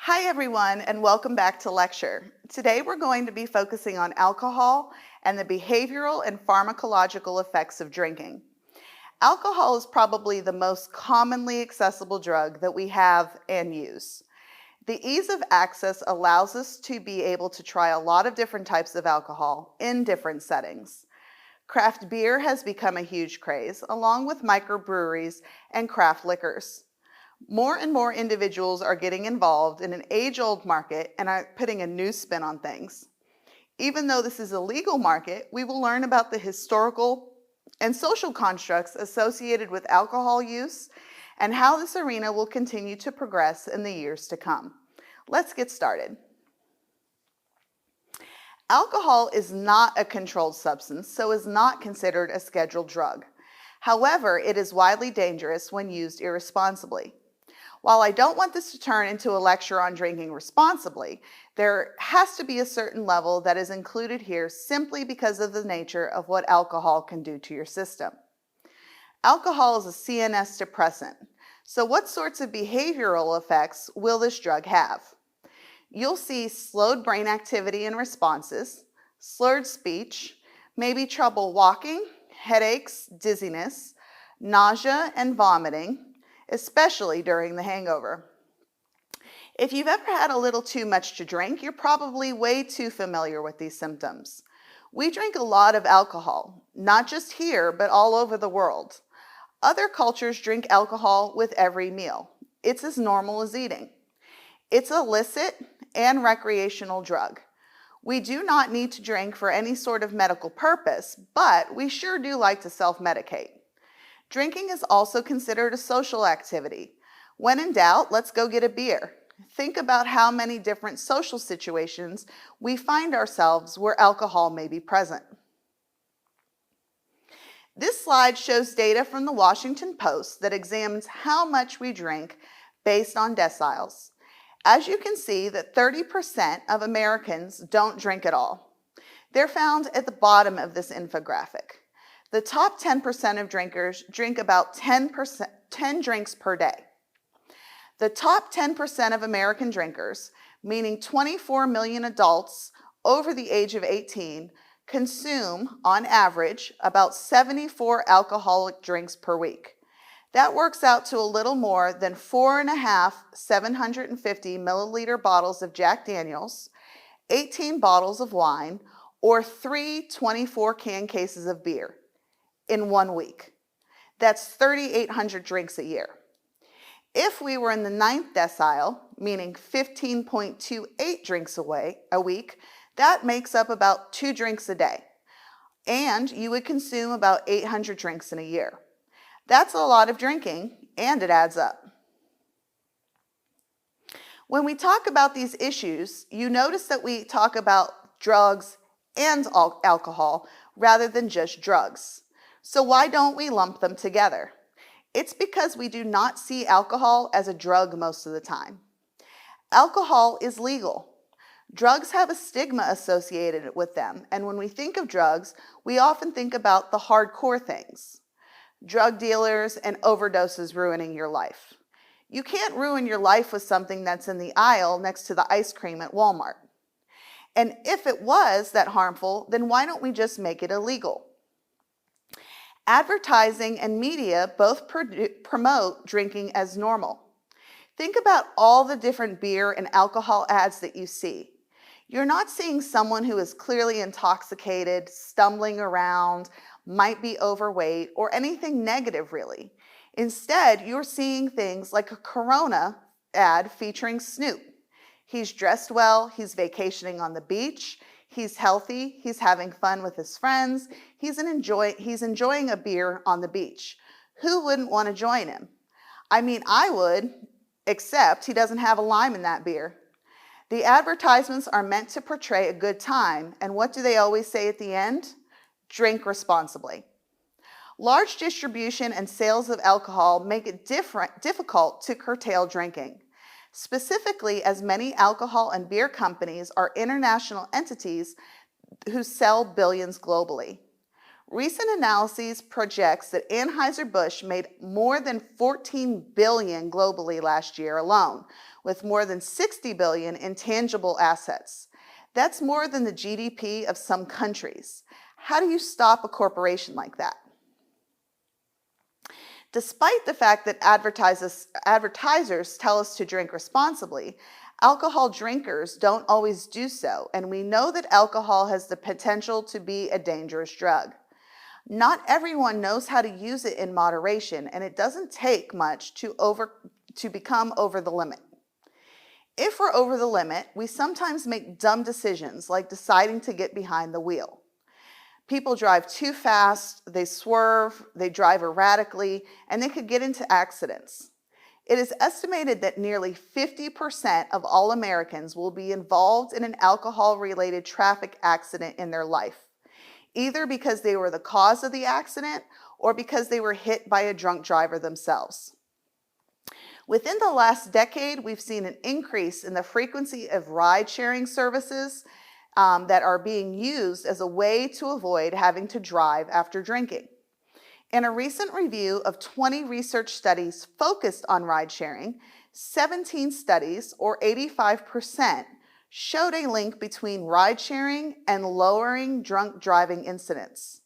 Hi everyone, and welcome back to lecture. Today we're going to be focusing on alcohol and the behavioral and pharmacological effects of drinking. Alcohol is probably the most commonly accessible drug that we have and use. The ease of access allows us to be able to try a lot of different types of alcohol in different settings. Craft beer has become a huge craze, along with microbreweries and craft liquors. More and more individuals are getting involved in an age-old market and are putting a new spin on things. Even though this is a legal market, we will learn about the historical and social constructs associated with alcohol use and how this arena will continue to progress in the years to come. Let's get started. Alcohol is not a controlled substance, so is not considered a scheduled drug. However, it is widely dangerous when used irresponsibly. While I don't want this to turn into a lecture on drinking responsibly, there has to be a certain level that is included here simply because of the nature of what alcohol can do to your system. Alcohol is a CNS depressant, so what sorts of behavioral effects will this drug have? You'll see slowed brain activity and responses, slurred speech, maybe trouble walking, headaches, dizziness, nausea, and vomiting, especially during the hangover. If you've ever had a little too much to drink, you're probably way too familiar with these symptoms. We drink a lot of alcohol, not just here, but all over the world. Other cultures drink alcohol with every meal. It's as normal as eating. It's an illicit and recreational drug. We do not need to drink for any sort of medical purpose, but we sure do like to self-medicate. Drinking is also considered a social activity. When in doubt, let's go get a beer. Think about how many different social situations we find ourselves where alcohol may be present. This slide shows data from the Washington Post that examines how much we drink based on deciles. As you can see, that 30% of Americans don't drink at all. They're found at the bottom of this infographic. The top 10% of drinkers drink about 10 drinks per day. The top 10% of American drinkers, meaning 24 million adults over the age of 18, consume, on average, about 74 alcoholic drinks per week. That works out to a little more than 4.5 750 milliliter bottles of Jack Daniels, 18 bottles of wine, or 3 24-can cases of beer in 1 week. That's 3,800 drinks a year. If we were in the 9th decile, meaning 15.28 drinks a week, that makes up about 2 drinks a day. And you would consume about 800 drinks in a year. That's a lot of drinking, and it adds up. When we talk about these issues, you notice that we talk about drugs and alcohol rather than just drugs. So why don't we lump them together? It's because we do not see alcohol as a drug most of the time. Alcohol is legal. Drugs have a stigma associated with them, and when we think of drugs, we often think about the hardcore things. Drug dealers and overdoses ruining your life. You can't ruin your life with something that's in the aisle next to the ice cream at Walmart. And if it was that harmful, then why don't we just make it illegal? Advertising and media both promote drinking as normal. Think about all the different beer and alcohol ads that you see. You're not seeing someone who is clearly intoxicated, stumbling around, might be overweight, or anything negative really. Instead, you're seeing things like a Corona ad featuring Snoop. He's dressed well, he's vacationing on the beach, he's healthy, he's having fun with his friends, he's enjoying a beer on the beach. Who wouldn't want to join him? I mean, I would, except he doesn't have a lime in that beer. The advertisements are meant to portray a good time, and what do they always say at the end? Drink responsibly. Large distribution and sales of alcohol make it difficult to curtail drinking, specifically as many alcohol and beer companies are international entities who sell billions globally. Recent analyses projects that Anheuser-Busch made more than 14 billion globally last year alone, with more than 60 billion in tangible assets. That's more than the GDP of some countries. How do you stop a corporation like that? Despite the fact that advertisers tell us to drink responsibly, alcohol drinkers don't always do so, and we know that alcohol has the potential to be a dangerous drug. Not everyone knows how to use it in moderation, and it doesn't take much to become over the limit. If we're over the limit, we sometimes make dumb decisions like deciding to get behind the wheel. People drive too fast, they swerve, they drive erratically, and they could get into accidents. It is estimated that nearly 50% of all Americans will be involved in an alcohol-related traffic accident in their life, either because they were the cause of the accident or because they were hit by a drunk driver themselves. Within the last decade, we've seen an increase in the frequency of ride-sharing services that are being used as a way to avoid having to drive after drinking. In a recent review of 20 research studies focused on ride-sharing, 17 studies, or 85%, showed a link between ride-sharing and lowering drunk driving incidents.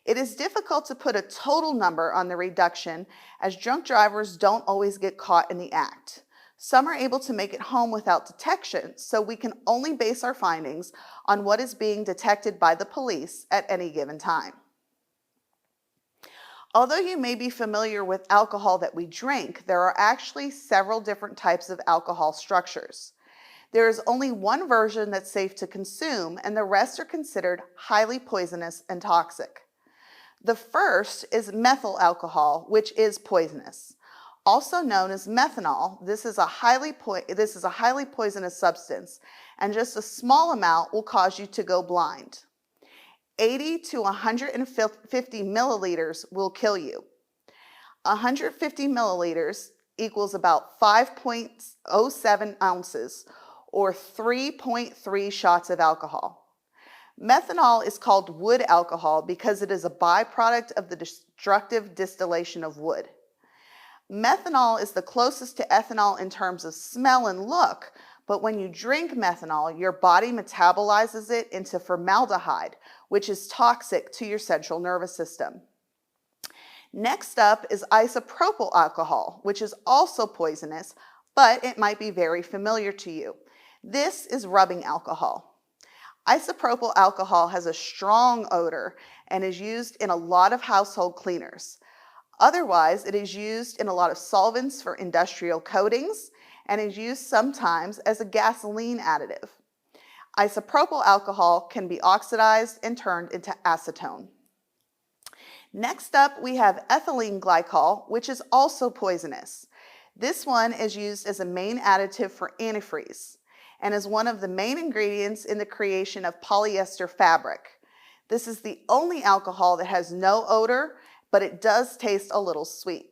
It is difficult to put a total number on the reduction, as drunk drivers don't always get caught in the act. Some are able to make it home without detection, so we can only base our findings on what is being detected by the police at any given time. Although you may be familiar with alcohol that we drink, there are actually several different types of alcohol structures. There is only one version that's safe to consume, and the rest are considered highly poisonous and toxic. The first is methyl alcohol, which is poisonous. Also known as methanol, this is a highly poisonous substance, and just a small amount will cause you to go blind. 80 to 150 milliliters will kill you. 150 milliliters equals about 5.07 ounces, or 3.3 shots of alcohol. Methanol is called wood alcohol because it is a byproduct of the destructive distillation of wood. Methanol is the closest to ethanol in terms of smell and look, but when you drink methanol, your body metabolizes it into formaldehyde, which is toxic to your central nervous system. Next up is isopropyl alcohol, which is also poisonous, but it might be very familiar to you. This is rubbing alcohol. Isopropyl alcohol has a strong odor and is used in a lot of household cleaners. Otherwise, it is used in a lot of solvents for industrial coatings and is used sometimes as a gasoline additive. Isopropyl alcohol can be oxidized and turned into acetone. Next up, we have ethylene glycol, which is also poisonous. This one is used as a main additive for antifreeze and is one of the main ingredients in the creation of polyester fabric. This is the only alcohol that has no odor, but it does taste a little sweet.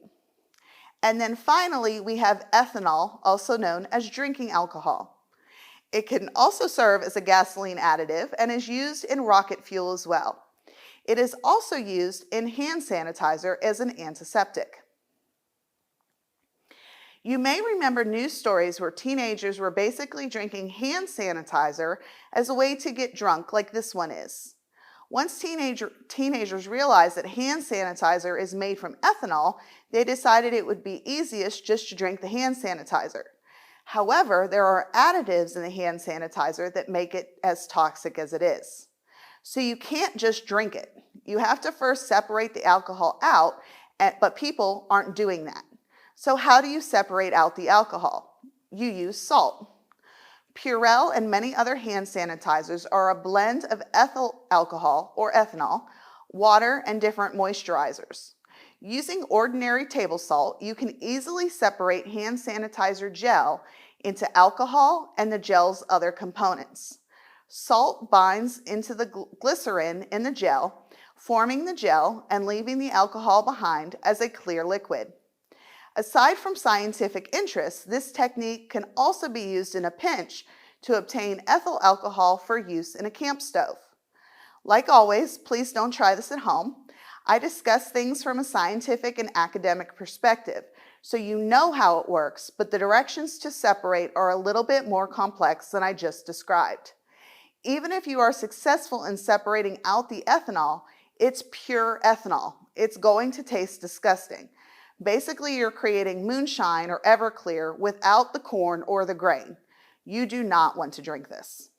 And then finally, we have ethanol, also known as drinking alcohol. It can also serve as a gasoline additive and is used in rocket fuel as well. It is also used in hand sanitizer as an antiseptic. You may remember news stories where teenagers were basically drinking hand sanitizer as a way to get drunk, like this one is. Once teenagers realized that hand sanitizer is made from ethanol, they decided it would be easiest just to drink the hand sanitizer. However, there are additives in the hand sanitizer that make it as toxic as it is. So you can't just drink it. You have to first separate the alcohol out, but people aren't doing that. So how do you separate out the alcohol? You use salt. Purell and many other hand sanitizers are a blend of ethyl alcohol, or ethanol, water, and different moisturizers. Using ordinary table salt, you can easily separate hand sanitizer gel into alcohol and the gel's other components. Salt binds into the glycerin in the gel, forming the gel and leaving the alcohol behind as a clear liquid. Aside from scientific interest, this technique can also be used in a pinch to obtain ethyl alcohol for use in a camp stove. Like always, please don't try this at home. I discuss things from a scientific and academic perspective, so you know how it works, but the directions to separate are a little bit more complex than I just described. Even if you are successful in separating out the ethanol, it's pure ethanol. It's going to taste disgusting. Basically, you're creating moonshine or Everclear without the corn or the grain. You do not want to drink this.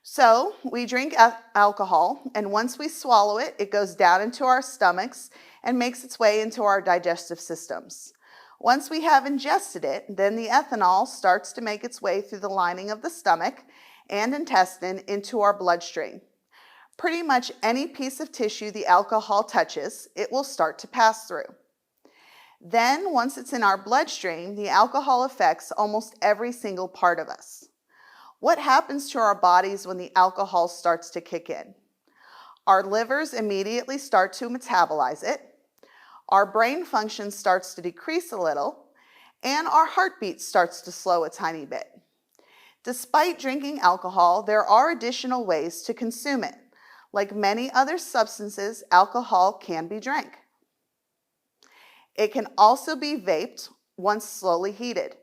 So we drink alcohol, and once we swallow it, it goes down into our stomachs and makes its way into our digestive systems. Once we have ingested it, then the ethanol starts to make its way through the lining of the stomach and intestine into our bloodstream. Pretty much any piece of tissue the alcohol touches, it will start to pass through. Then, once it's in our bloodstream, the alcohol affects almost every single part of us. What happens to our bodies when the alcohol starts to kick in? Our livers immediately start to metabolize it. Our brain function starts to decrease a little, and our heartbeat starts to slow a tiny bit. Despite drinking alcohol, there are additional ways to consume it. Like many other substances, alcohol can be drank. It can also be vaped once slowly heated.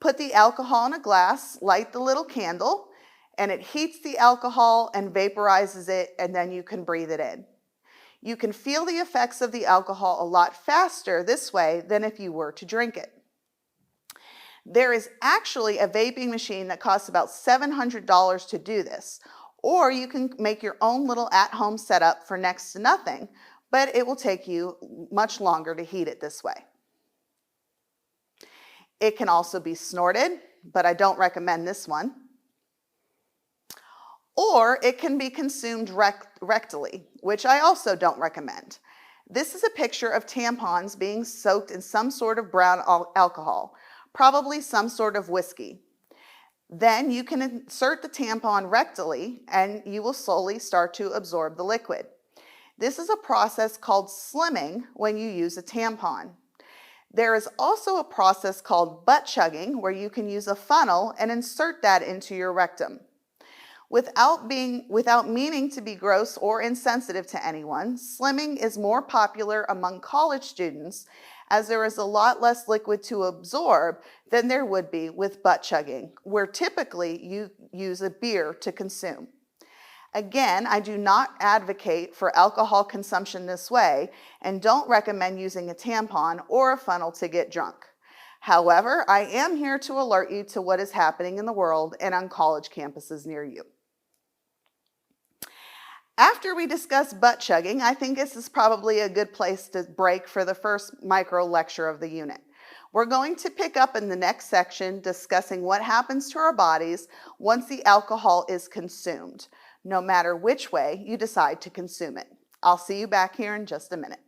Put the alcohol in a glass, light the little candle, and it heats the alcohol and vaporizes it, and then you can breathe it in. You can feel the effects of the alcohol a lot faster this way than if you were to drink it. There is actually a vaping machine that costs about $700 to do this, or you can make your own little at-home setup for next to nothing, but it will take you much longer to heat it this way. It can also be snorted, but I don't recommend this one. Or it can be consumed rectally, which I also don't recommend. This is a picture of tampons being soaked in some sort of brown alcohol, probably some sort of whiskey. Then you can insert the tampon rectally and you will slowly start to absorb the liquid. This is a process called slimming when you use a tampon. There is also a process called butt chugging where you can use a funnel and insert that into your rectum. Without meaning to be gross or insensitive to anyone, slimming is more popular among college students as there is a lot less liquid to absorb than there would be with butt chugging, where typically you use a beer to consume. Again, I do not advocate for alcohol consumption this way and don't recommend using a tampon or a funnel to get drunk. However, I am here to alert you to what is happening in the world and on college campuses near you. After we discuss butt chugging, I think this is probably a good place to break for the first micro lecture of the unit. We're going to pick up in the next section discussing what happens to our bodies once the alcohol is consumed, no matter which way you decide to consume it. I'll see you back here in just a minute.